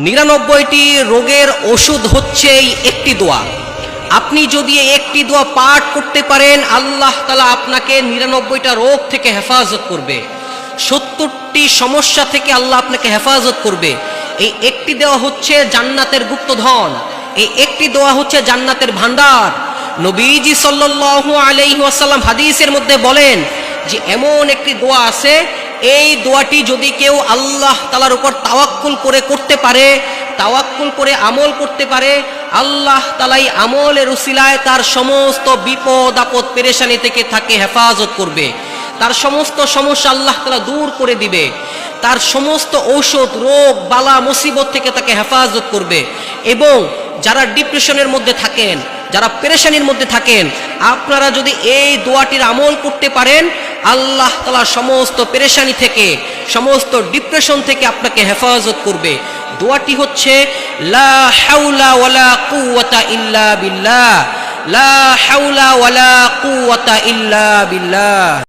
99টি রোগের ওষুধ হচ্ছে এই একটি দোয়া। আপনি যদি এই একটি দোয়া পাঠ করতে পারেন, আল্লাহ তাআলা আপনাকে 99টা রোগ থেকে হেফাজত করবে, 70টি সমস্যা থেকে আল্লাহ আপনাকে হেফাজত করবে। এই একটি দোয়া হচ্ছে জান্নাতের গুপ্তধন, এই একটি দোয়া হচ্ছে জান্নাতের ভান্ডার। নবীজি সাল্লাল্লাহু আলাইহি ওয়াসাল্লাম হাদিসের মধ্যে বলেন যে এমন একটি দোয়া আছে, এই দোয়াটি যদি কেউ আল্লাহ তাআলার উপর তাওয়াক্কুল করে করতে পারে, তাওয়াক্কুল করে আমল করতে পারে, আল্লাহ তাআলাই আমলের উসিলায় তার সমস্ত বিপদ আপদ পেরেশানি থেকে তাকে হেফাজত করবে, তার সমস্ত সমস্যা আল্লাহ তাআলা দূর করে দিবে, তার সমস্ত ঔষধ রোগ বালা মুসিবত থেকে তাকে হেফাজত করবে। এবং যারা ডিপ্রেশনের মধ্যে থাকেন, যারা পেরেশানির মধ্যে থাকেন, আপনারা যদি এই দোয়াটির আমল করতে পারেন, আল্লাহ তাআলা সমস্ত পেরেশানি থেকে, সমস্ত ডিপ্রেশন থেকে আপনাকে হেফাজত করবে। দোয়াটি হচ্ছে লা হাওলা ওয়ালা কুওয়াতা ইল্লা বিল্লাহ, লা হাওলা ওয়ালা কুওয়াতা ইল্লা বিল্লাহ।